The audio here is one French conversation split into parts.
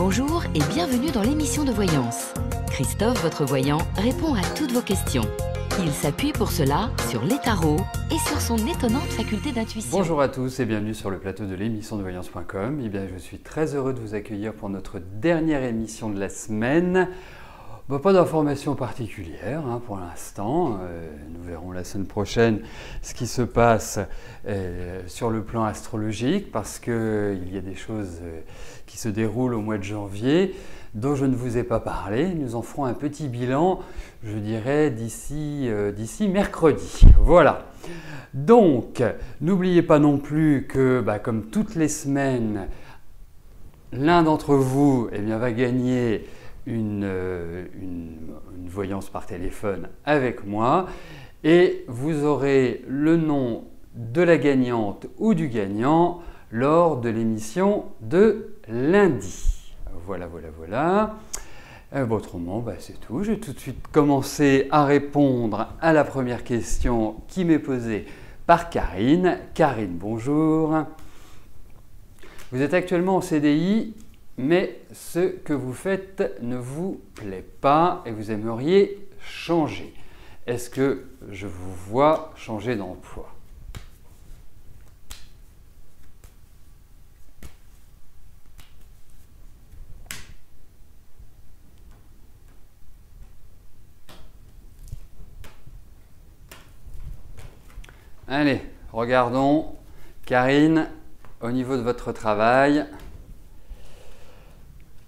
Bonjour et bienvenue dans l'émission de voyance. Christophe, votre voyant, répond à toutes vos questions. Il s'appuie pour cela sur les tarots et sur son étonnante faculté d'intuition. Bonjour à tous et bienvenue sur le plateau de l'émission de voyance.com. Eh bien, je suis très heureux de vous accueillir pour notre dernière émission de la semaine. Pas d'informations particulières pour l'instant. Nous verrons la semaine prochaine ce qui se passe sur le plan astrologique parce qu'il y a des choses qui se déroulent au mois de janvier dont je ne vous ai pas parlé. Nous en ferons un petit bilan, je dirais, d'ici mercredi. Voilà. Donc, n'oubliez pas non plus que, comme toutes les semaines, l'un d'entre vous va gagner une voyance par téléphone avec moi et vous aurez le nom de la gagnante ou du gagnant lors de l'émission de lundi. Voilà. Autrement, c'est tout. Je vais tout de suite commencer à répondre à la première question qui m'est posée par Karine. Karine, bonjour. Vous êtes actuellement en CDI, mais ce que vous faites ne vous plaît pas et vous aimeriez changer. Est-ce que je vous vois changer d'emploi ? Allez, regardons. Karine, au niveau de votre travail,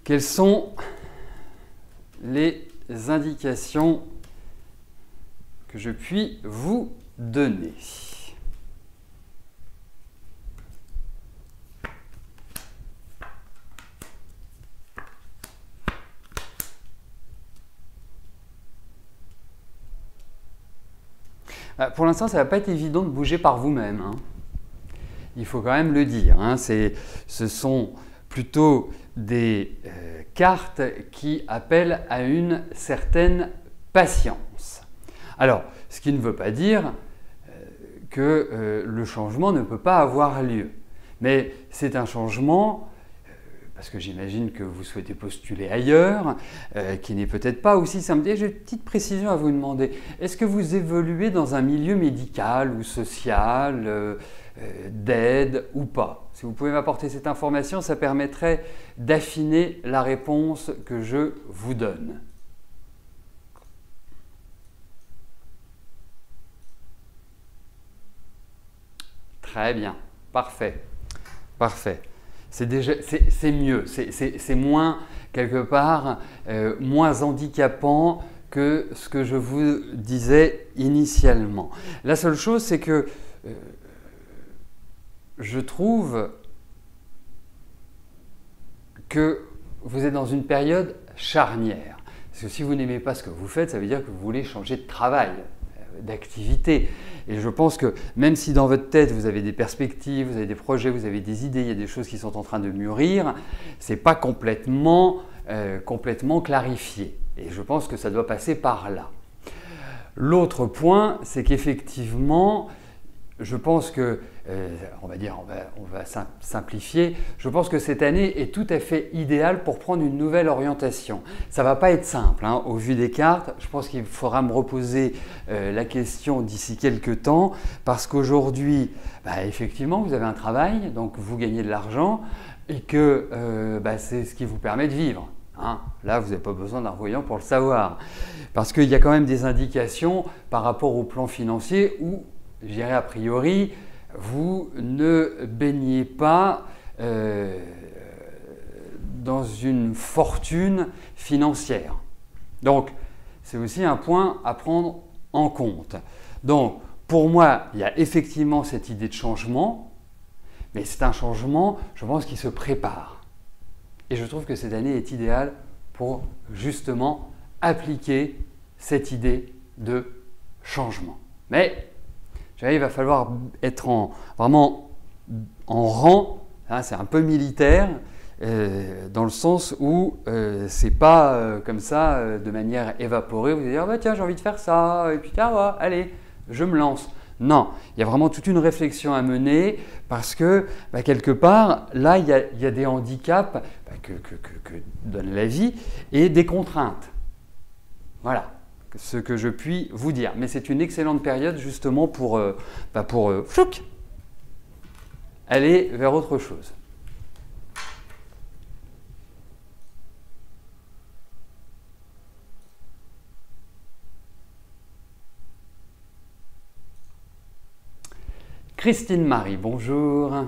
quelles sont les indications que je puis vous donner ? Pour l'instant, ça ne va pas être évident de bouger par vous-même. Il faut quand même le dire. Ce sont plutôt des cartes qui appellent à une certaine patience. Alors, ce qui ne veut pas dire que le changement ne peut pas avoir lieu. Mais c'est un changement, parce que j'imagine que vous souhaitez postuler ailleurs, qui n'est peut-être pas aussi simple. Et j'ai une petite précision à vous demander. Est-ce que vous évoluez dans un milieu médical ou social, d'aide ou pas ? Si vous pouvez m'apporter cette information, ça permettrait d'affiner la réponse que je vous donne. Très bien, parfait. C'est mieux, c'est moins, quelque part, moins handicapant que ce que je vous disais initialement. La seule chose, c'est que je trouve que vous êtes dans une période charnière. Parce que si vous n'aimez pas ce que vous faites, ça veut dire que vous voulez changer de travail, d'activité. Et je pense que même si dans votre tête vous avez des perspectives, vous avez des projets, vous avez des idées, il y a des choses qui sont en train de mûrir, ce n'est pas complètement clarifié. Et je pense que ça doit passer par là. L'autre point, c'est qu'effectivement, je pense que, on va simplifier, je pense que cette année est tout à fait idéale pour prendre une nouvelle orientation. Ça ne va pas être simple, au vu des cartes. Je pense qu'il faudra me reposer la question d'ici quelques temps parce qu'aujourd'hui, effectivement, vous avez un travail, donc vous gagnez de l'argent et que c'est ce qui vous permet de vivre. Là, vous n'avez pas besoin d'un voyant pour le savoir. Parce qu'il y a quand même des indications par rapport au plan financier où, je dirais a priori, vous ne baignez pas dans une fortune financière. Donc, c'est aussi un point à prendre en compte. Donc, pour moi, il y a effectivement cette idée de changement, mais c'est un changement, je pense, qui se prépare. Et je trouve que cette année est idéale pour justement appliquer cette idée de changement. Mais il va falloir être vraiment en rang, c'est un peu militaire, dans le sens où c'est pas comme ça, de manière évaporée, vous allez dire tiens, j'ai envie de faire ça, et puis allez, je me lance. Non, il y a vraiment toute une réflexion à mener parce que quelque part, là, il y a des handicaps que donne la vie et des contraintes. Voilà ce que je puis vous dire. Mais c'est une excellente période justement pour aller vers autre chose. Christine Marie, bonjour.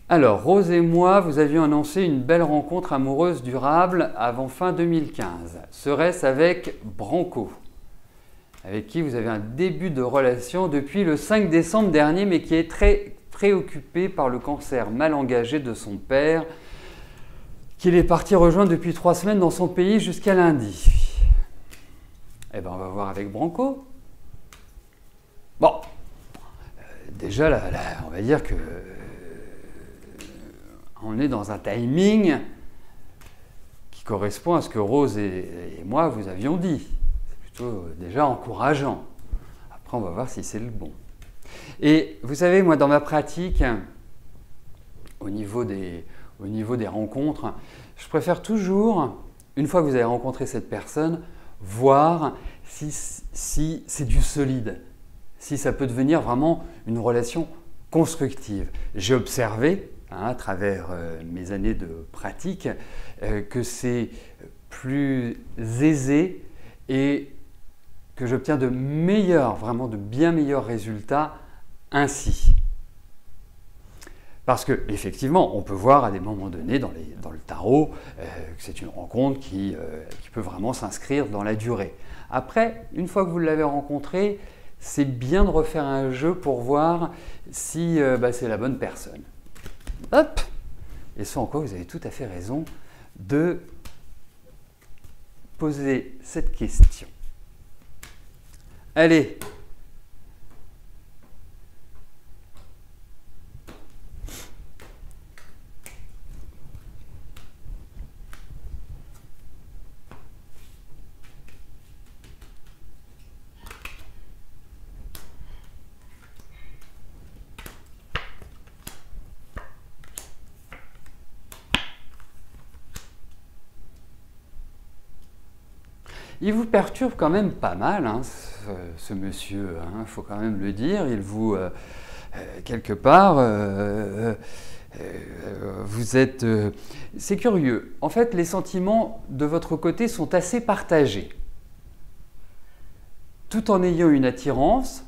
Alors, Rose et moi, vous avions annoncé une belle rencontre amoureuse durable avant fin 2015. Serait-ce avec Branco, avec qui vous avez un début de relation depuis le 5 décembre dernier, mais qui est très préoccupé par le cancer mal engagé de son père, qu'il est parti rejoindre depuis 3 semaines dans son pays jusqu'à lundi. Eh bien, on va voir avec Branco. Bon, déjà, là, on va dire que on est dans un timing qui correspond à ce que Rose et moi vous avions dit. C'est plutôt déjà encourageant. Après, on va voir si c'est le bon. Et vous savez, moi, dans ma pratique, au niveau des rencontres, je préfère toujours, une fois que vous avez rencontré cette personne, voir si c'est du solide, si ça peut devenir vraiment une relation constructive. J'ai observé, à travers mes années de pratique, que c'est plus aisé et que j'obtiens de meilleurs, vraiment de bien meilleurs résultats ainsi. Parce que effectivement, on peut voir à des moments donnés dans le tarot que c'est une rencontre qui peut vraiment s'inscrire dans la durée. Après, une fois que vous l'avez rencontré, c'est bien de refaire un jeu pour voir si c'est la bonne personne. Hop! Et ce en quoi vous avez tout à fait raison de poser cette question. Allez! Il vous perturbe quand même pas mal, hein, ce monsieur, il faut quand même le dire. Il vous, quelque part, vous êtes... c'est curieux. En fait, les sentiments de votre côté sont assez partagés, tout en ayant une attirance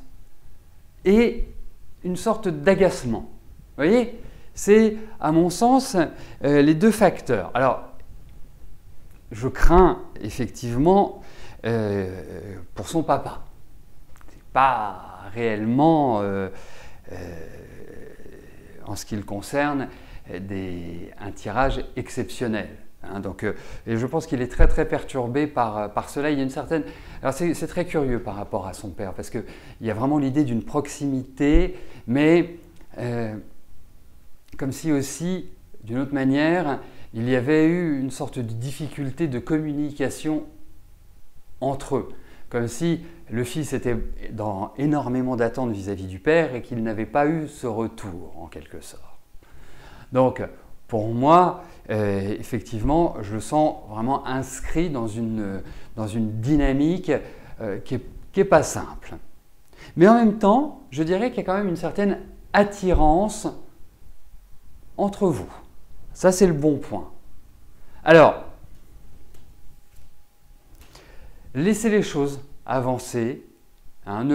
et une sorte d'agacement. Vous voyez, c'est, à mon sens, les deux facteurs. Alors, je crains effectivement pour son papa. C'est pas réellement, en ce qui le concerne, un tirage exceptionnel. Hein, donc, et je pense qu'il est très très perturbé par cela. Il y a une certaine... Alors c'est très curieux par rapport à son père, parce qu'il y a vraiment l'idée d'une proximité, mais comme si aussi, d'une autre manière, il y avait eu une sorte de difficulté de communication entre eux, comme si le fils était dans énormément d'attentes vis-à-vis du père et qu'il n'avait pas eu ce retour, en quelque sorte. Donc, pour moi, effectivement, je le sens vraiment inscrit dans une dynamique qui est pas simple. Mais en même temps, je dirais qu'il y a quand même une certaine attirance entre vous. Ça, c'est le bon point. Alors, laissez les choses avancer. Hein,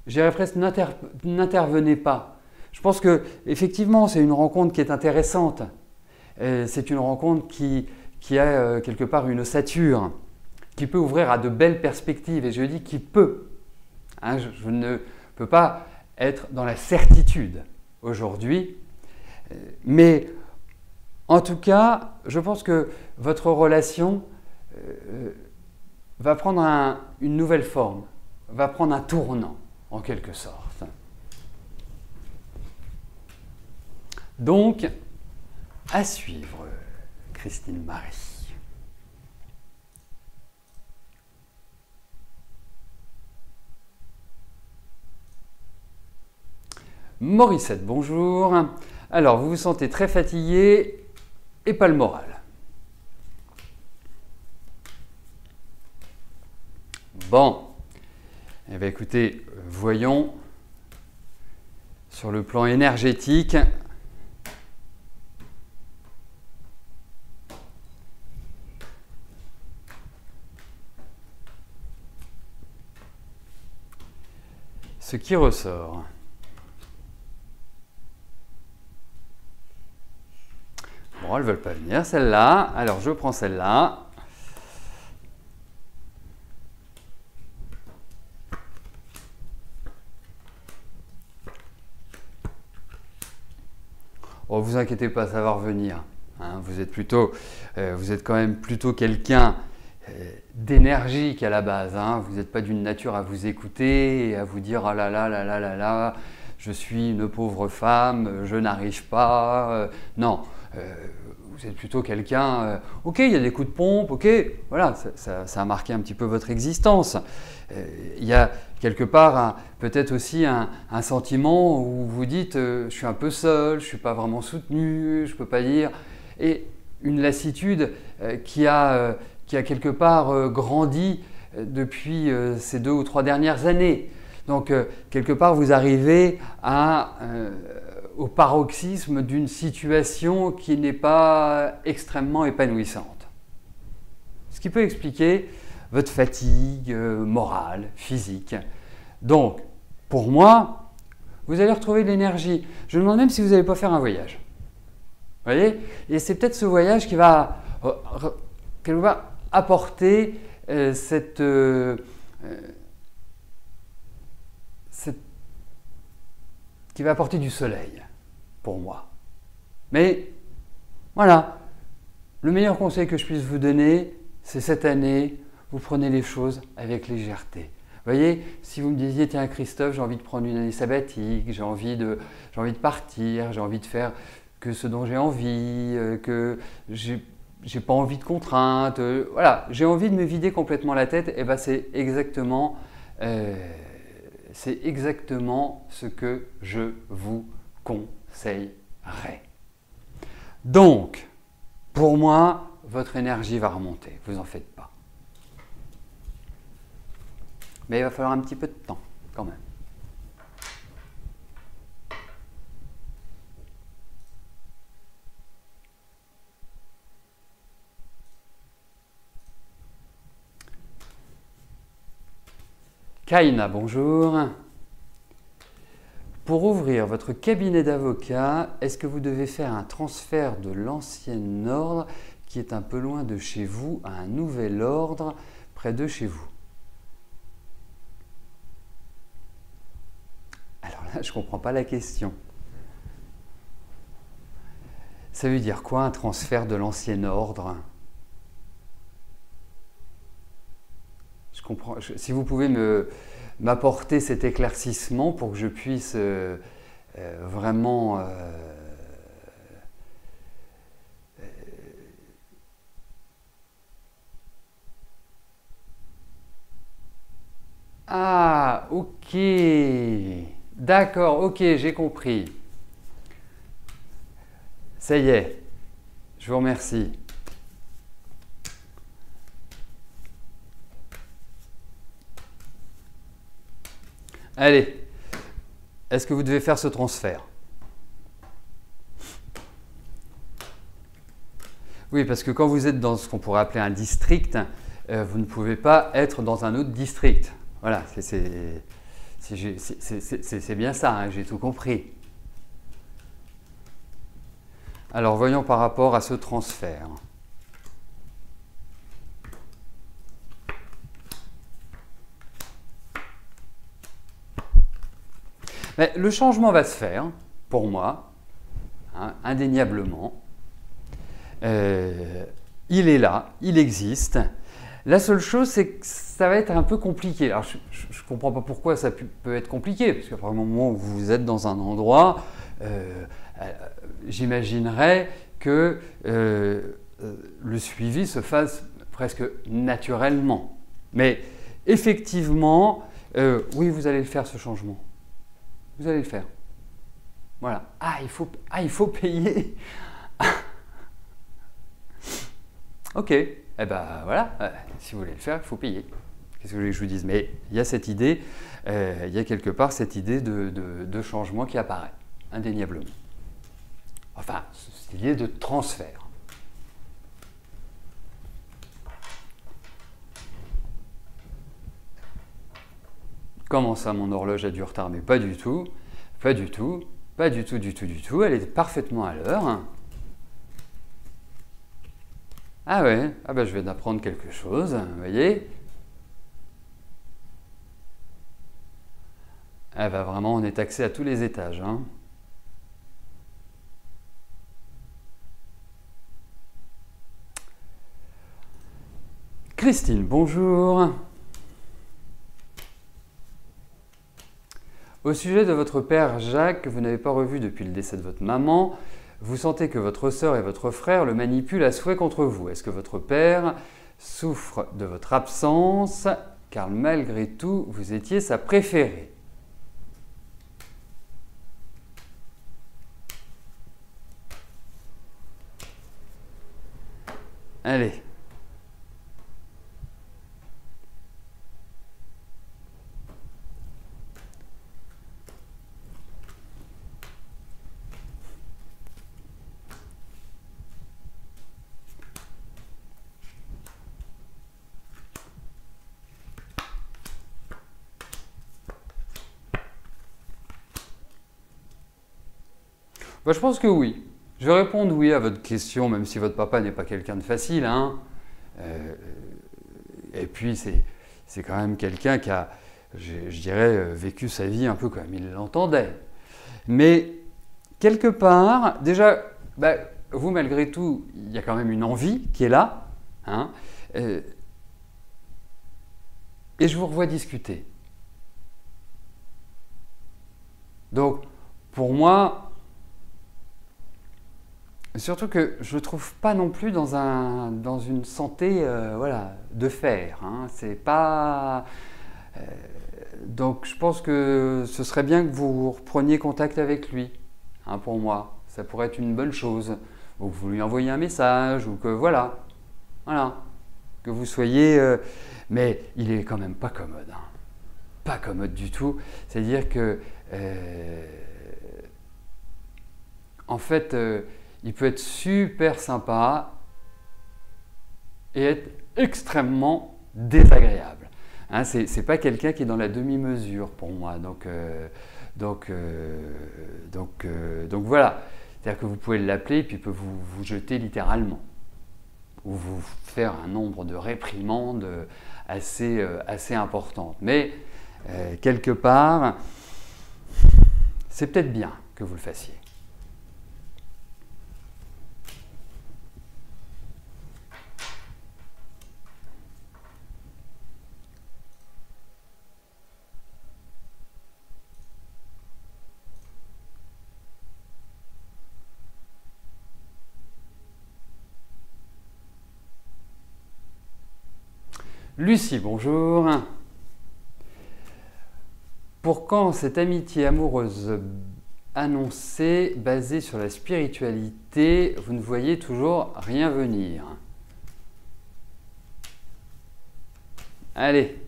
j'irais presque, n'intervenez pas. Je pense que effectivement, c'est une rencontre qui est intéressante. C'est une rencontre qui a quelque part une ossature, qui peut ouvrir à de belles perspectives. Et je dis qui peut. Hein, je ne peux pas être dans la certitude aujourd'hui, mais en tout cas, je pense que votre relation va prendre une nouvelle forme, va prendre un tournant, en quelque sorte. Donc, à suivre, Christine Marie. Morissette, bonjour. Alors, vous vous sentez très fatigué et pas le moral. Bon, eh bien, écoutez, voyons sur le plan énergétique. Ce qui ressort. Bon, elles ne veulent pas venir, celle-là. Alors, je prends celle-là. Oh, vous inquiétez pas, ça va revenir. Hein, vous êtes quand même plutôt quelqu'un d'énergique à la base. Hein. Vous n'êtes pas d'une nature à vous écouter et à vous dire ah là là là là là là, je suis une pauvre femme, je n'arrive pas. Non, vous êtes plutôt quelqu'un. Ok, il y a des coups de pompe. Ok, voilà, ça a marqué un petit peu votre existence. Il y a quelque part peut-être aussi un sentiment où vous dites je suis un peu seul, je ne suis pas vraiment soutenu, je ne peux pas dire. Et une lassitude qui a quelque part grandi depuis ces 2 ou 3 dernières années. Donc quelque part vous arrivez au paroxysme d'une situation qui n'est pas extrêmement épanouissante. Ce qui peut expliquer votre fatigue morale, physique. Donc, pour moi, vous allez retrouver de l'énergie. Je me demande même si vous n'allez pas faire un voyage. Vous voyez? Et c'est peut-être ce voyage qui va apporter qui va apporter du soleil pour moi. Mais voilà, le meilleur conseil que je puisse vous donner, c'est cette année, vous prenez les choses avec légèreté. Vous voyez, si vous me disiez, tiens Christophe, j'ai envie de prendre une année sabbatique, j'ai envie de partir, j'ai envie de faire que ce dont j'ai envie, que j'ai pas envie de contraintes, voilà, j'ai envie de me vider complètement la tête, et ben c'est exactement ce que je vous conseillerais. Donc, pour moi, votre énergie va remonter, vous en faites pas. Mais il va falloir un petit peu de temps, quand même. Kaina, bonjour. Pour ouvrir votre cabinet d'avocat, est-ce que vous devez faire un transfert de l'ancien ordre qui est un peu loin de chez vous à un nouvel ordre près de chez vous? Alors là, je ne comprends pas la question. Ça veut dire quoi un transfert de l'ancien ordre? Je comprends. Si vous pouvez m'apporter cet éclaircissement pour que je puisse vraiment Ah, ok. D'accord, ok, j'ai compris. Ça y est, je vous remercie. Allez, est-ce que vous devez faire ce transfert? Oui, parce que quand vous êtes dans ce qu'on pourrait appeler un district, vous ne pouvez pas être dans un autre district. Voilà, c'est bien ça, hein, j'ai tout compris. Alors, voyons par rapport à ce transfert. Mais le changement va se faire, pour moi, hein, indéniablement. Il est là, il existe. La seule chose, c'est que ça va être un peu compliqué. Alors, je ne comprends pas pourquoi ça peut être compliqué, parce qu'à partir du moment où vous êtes dans un endroit, j'imaginerais que le suivi se fasse presque naturellement. Mais effectivement, oui, vous allez le faire, ce changement. Vous allez le faire. Voilà. Ah, il faut payer. Ok, eh ben voilà, si vous voulez le faire, il faut payer. Qu'est-ce que vous voulez que je vous dise? Mais il y a cette idée, il y a quelque part cette idée de changement qui apparaît, indéniablement. Enfin, cette idée de transfert. Comment ça, mon horloge a du retard? Mais pas du tout, pas du tout, pas du tout, du tout. Elle est parfaitement à l'heure. Ah ouais, ah ben je viens d'apprendre quelque chose, vous voyez? Ah ben vraiment, on est taxé à tous les étages. Hein. Christine, bonjour. Au sujet de votre père Jacques, que vous n'avez pas revu depuis le décès de votre maman, vous sentez que votre sœur et votre frère le manipulent à souhait contre vous. Est-ce que votre père souffre de votre absence, car malgré tout, vous étiez sa préférée? Allez. Bah, je pense que oui. Je vais répondre oui à votre question, même si votre papa n'est pas quelqu'un de facile. Hein. Et puis, c'est quand même quelqu'un qui a, je dirais, vécu sa vie un peu comme il l'entendait. Mais, quelque part, déjà, bah, vous, malgré tout, il y a quand même une envie qui est là. Hein. Et je vous revois discuter. Donc, pour moi, surtout que je ne le trouve pas non plus dans une santé voilà, de fer. Hein. C'est pas, donc je pense que ce serait bien que vous repreniez contact avec lui. Hein, pour moi, ça pourrait être une bonne chose. Ou que vous lui envoyez un message, ou que voilà. Que vous soyez... mais il est quand même pas commode. Hein. Pas commode du tout. C'est-à-dire que... en fait... il peut être super sympa et être extrêmement désagréable. Hein, c'est pas quelqu'un qui est dans la demi-mesure pour moi. Donc voilà. C'est-à-dire que vous pouvez l'appeler et puis il peut vous jeter littéralement. Ou vous faire un nombre de réprimandes assez importantes. Mais quelque part, c'est peut-être bien que vous le fassiez. Lucie, bonjour. Pour quand cette amitié amoureuse annoncée, basée sur la spiritualité, vous ne voyez toujours rien venir? Allez,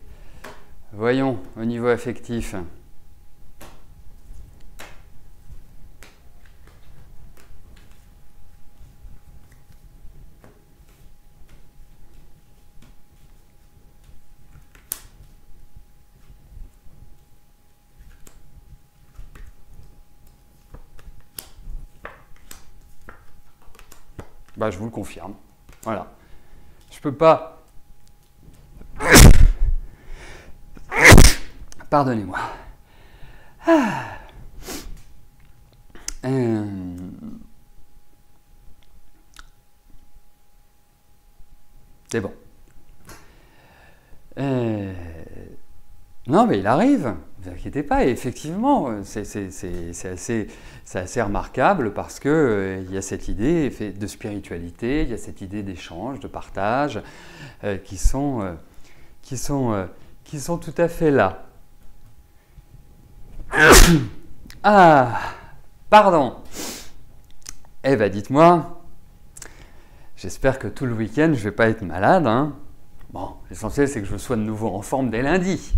voyons au niveau affectif. Bah, je vous le confirme. Voilà. Je peux pas... Pardonnez-moi. C'est bon. Non, mais il arrive. Ne vous inquiétez pas, et effectivement, c'est assez remarquable parce qu'il y a cette idée de spiritualité, il y a cette idée d'échange, de partage qui sont tout à fait là. Ah, Pardon. Eh bien, dites-moi, j'espère que tout le week-end, je ne vais pas être malade. Hein. Bon, l'essentiel, c'est que je sois de nouveau en forme dès lundi.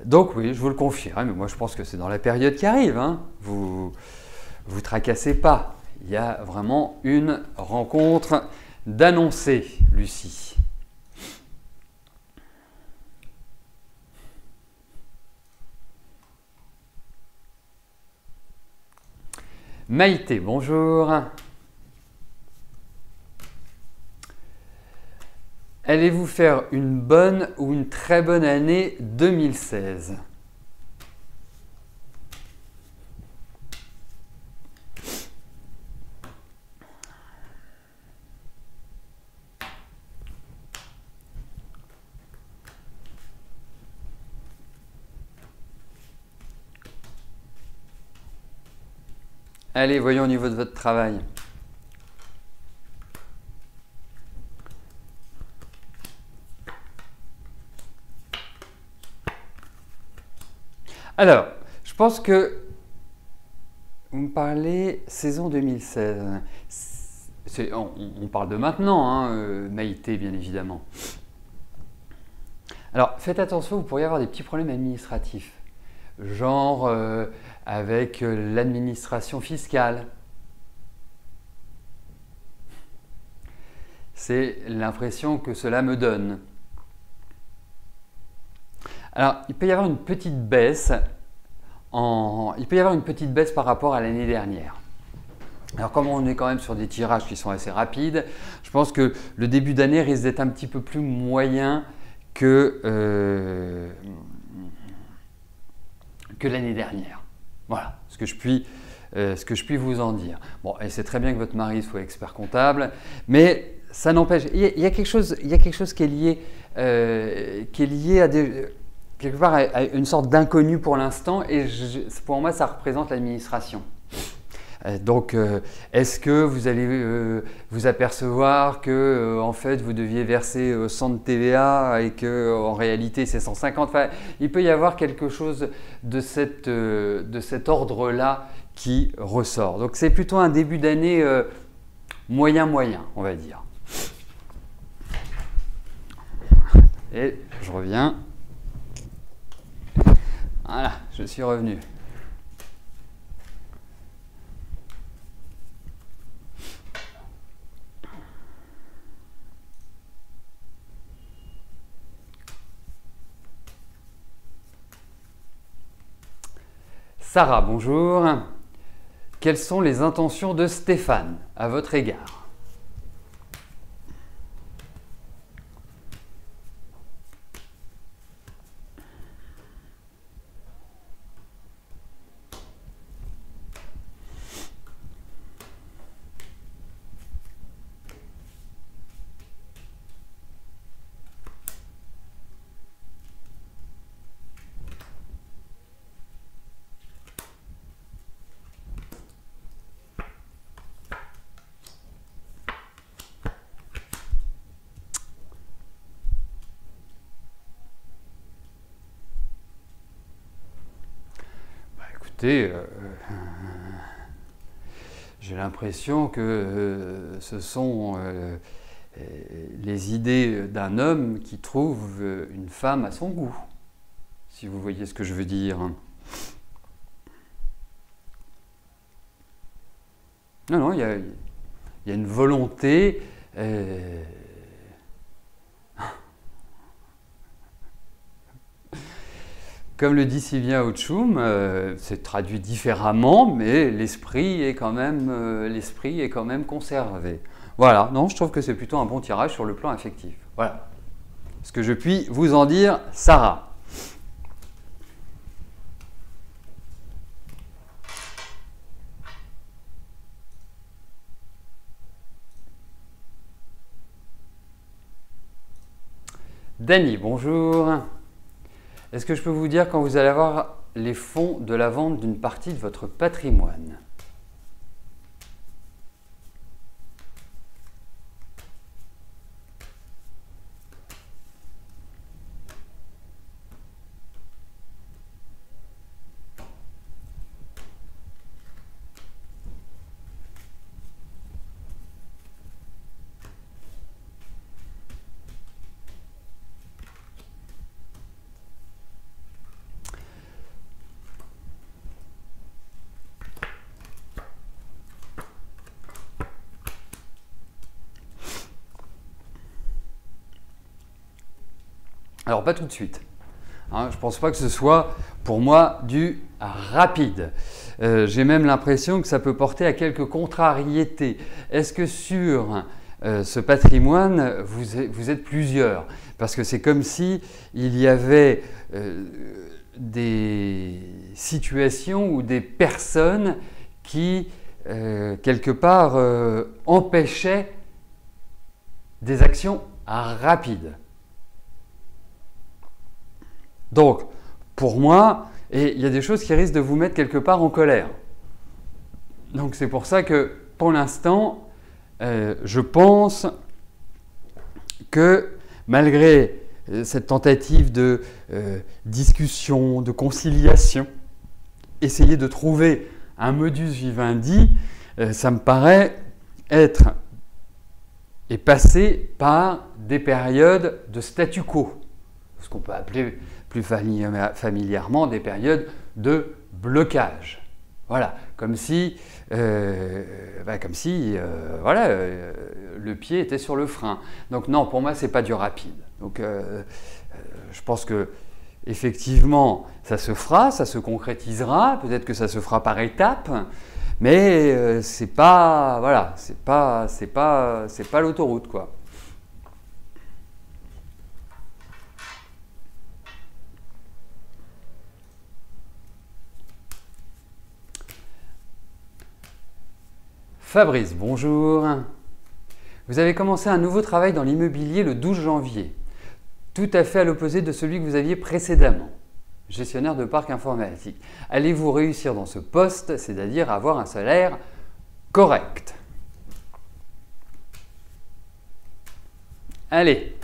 Donc oui, je vous le confirme, mais moi je pense que c'est dans la période qui arrive. Hein. Vous tracassez pas. Il y a vraiment une rencontre d'annoncer, Lucie. Maïté, bonjour. Allez-vous faire une bonne ou une très bonne année 2016? Allez, voyons au niveau de votre travail. Alors, je pense que vous me parlez saison 2016. On parle de maintenant, hein, Maïté, bien évidemment. Alors, faites attention, vous pourriez avoir des petits problèmes administratifs, genre avec l'administration fiscale. C'est l'impression que cela me donne. Alors, il peut y avoir une petite baisse par rapport à l'année dernière. Alors, comme on est quand même sur des tirages qui sont assez rapides, je pense que le début d'année risque d'être un petit peu plus moyen que l'année dernière. Voilà ce que je puis vous en dire. Bon, et c'est très bien que votre mari soit expert comptable, mais ça n'empêche. Il y a quelque chose qui est lié à quelque part à une sorte d'inconnu pour l'instant, et pour moi, ça représente l'administration. Donc, est-ce que vous allez vous apercevoir que en fait vous deviez verser 100 de TVA et que en réalité c'est 150? Enfin, il peut y avoir quelque chose de cet ordre-là qui ressort. Donc, c'est plutôt un début d'année moyen, on va dire. Et je reviens. Voilà, je suis revenu. Sarah, bonjour. Quelles sont les intentions de Stéphane à votre égard? Écoutez, j'ai l'impression que ce sont les idées d'un homme qui trouve une femme à son goût, si vous voyez ce que je veux dire. Non, il y a une volonté. Comme le dit Sylvia Outchoum, c'est traduit différemment, mais l'esprit est quand même conservé. Voilà, non, je trouve que c'est plutôt un bon tirage sur le plan affectif. Voilà ce que je puis vous en dire, Sarah. Dany, bonjour. Est-ce que je peux vous dire quand vous allez avoir les fonds de la vente d'une partie de votre patrimoine? Alors pas tout de suite. Hein, je ne pense pas que ce soit pour moi du rapide. J'ai même l'impression que ça peut porter à quelques contrariétés. Est-ce que sur ce patrimoine, vous êtes plusieurs? Parce que c'est comme si il y avait des situations ou des personnes qui, quelque part, empêchaient des actions rapides. Donc, pour moi, et il y a des choses qui risquent de vous mettre quelque part en colère. Donc c'est pour ça que, pour l'instant, je pense que malgré cette tentative de discussion, de conciliation, essayer de trouver un modus vivendi, ça me paraît être et passer par des périodes de statu quo, ce qu'on peut appeler plus familièrement des périodes de blocage. Voilà, comme si, le pied était sur le frein. Donc non, pour moi, ce n'est pas du rapide. Donc je pense que effectivement, ça se fera, ça se concrétisera. Peut-être que ça se fera par étapes, mais c'est pas, voilà, c'est pas l'autoroute, quoi. Fabrice, bonjour. Vous avez commencé un nouveau travail dans l'immobilier le 12 janvier, tout à fait à l'opposé de celui que vous aviez précédemment, gestionnaire de parc informatique. Allez-vous réussir dans ce poste, c'est-à-dire avoir un salaire correct? Allez,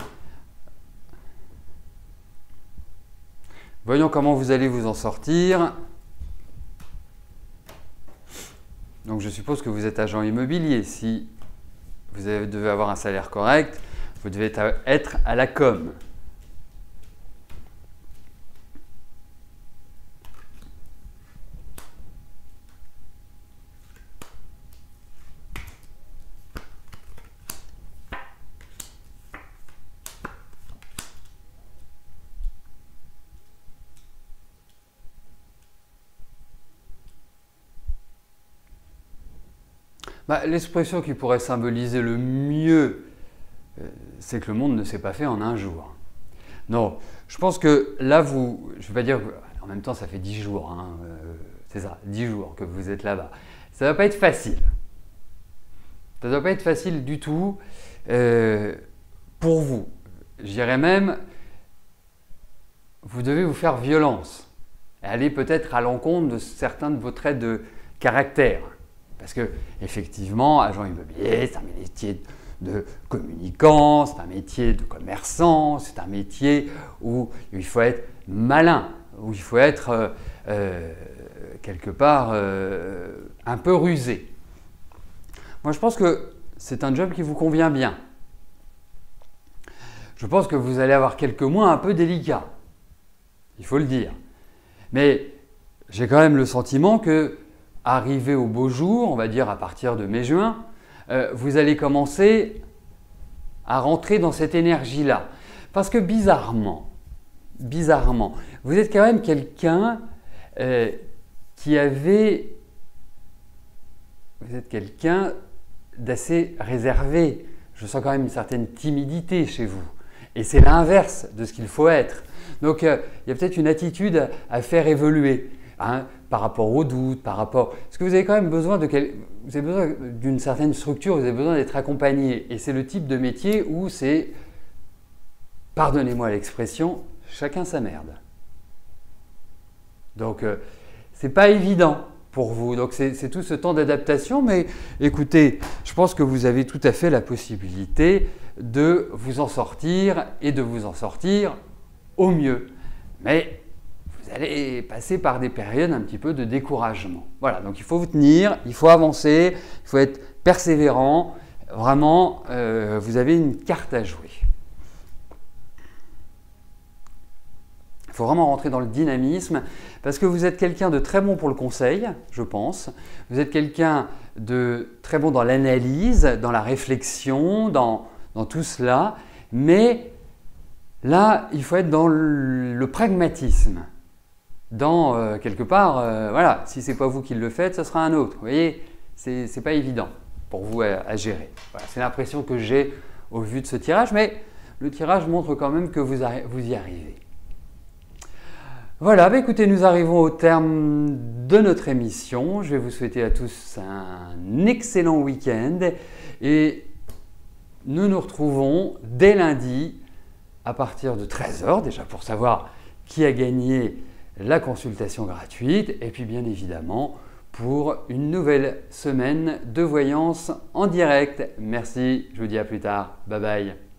voyons comment vous allez vous en sortir. Donc je suppose que vous êtes agent immobilier. Si vous devez avoir un salaire correct, vous devez être à la com. L'expression qui pourrait symboliser le mieux, c'est que le monde ne s'est pas fait en un jour. Non, je pense que là, je ne vais pas dire, en même temps, ça fait 10 jours, hein, c'est ça, 10 jours que vous êtes là-bas. Ça ne va pas être facile. Ça ne doit pas être facile du tout pour vous. Je dirais même, vous devez vous faire violence et aller peut-être à l'encontre de certains de vos traits de caractère. Parce que, effectivement, agent immobilier, c'est un métier de communicant, c'est un métier de commerçant, c'est un métier où il faut être malin, où il faut être quelque part un peu rusé. Moi, je pense que c'est un job qui vous convient bien. Je pense que vous allez avoir quelques mois un peu délicats, il faut le dire. Mais j'ai quand même le sentiment que arrivé au beau jour, on va dire à partir de mai-juin, vous allez commencer à rentrer dans cette énergie-là. Parce que bizarrement, vous êtes quand même quelqu'un vous êtes quelqu'un d'assez réservé. Je sens quand même une certaine timidité chez vous. Et c'est l'inverse de ce qu'il faut être. Donc il y a peut-être une attitude à faire évoluer. Hein, par rapport aux doutes, parce que vous avez quand même besoin d'une certaine structure, vous avez besoin d'être accompagné. Et c'est le type de métier où c'est, pardonnez-moi l'expression, chacun sa merde. Donc, c'est pas évident pour vous. Donc, c'est tout ce temps d'adaptation. Mais écoutez, je pense que vous avez tout à fait la possibilité de vous en sortir et de vous en sortir au mieux. Mais vous allez passer par des périodes un petit peu de découragement. Voilà, donc il faut vous tenir, il faut avancer, il faut être persévérant. Vraiment, vous avez une carte à jouer. Il faut vraiment rentrer dans le dynamisme parce que vous êtes quelqu'un de très bon pour le conseil, je pense. Vous êtes quelqu'un de très bon dans l'analyse, dans la réflexion, dans tout cela. Mais Là, il faut être dans le pragmatisme. Dans, quelque part, voilà, si ce n'est pas vous qui le faites, ce sera un autre. Vous voyez, ce n'est pas évident pour vous à gérer. Voilà, c'est l'impression que j'ai au vu de ce tirage, mais le tirage montre quand même que vous y arrivez. Voilà, bah écoutez, nous arrivons au terme de notre émission. Je vais vous souhaiter à tous un excellent week-end et nous nous retrouvons dès lundi à partir de 13 h, déjà pour savoir qui a gagné la consultation gratuite et puis bien évidemment pour une nouvelle semaine de voyance en direct. Merci, je vous dis à plus tard. Bye bye.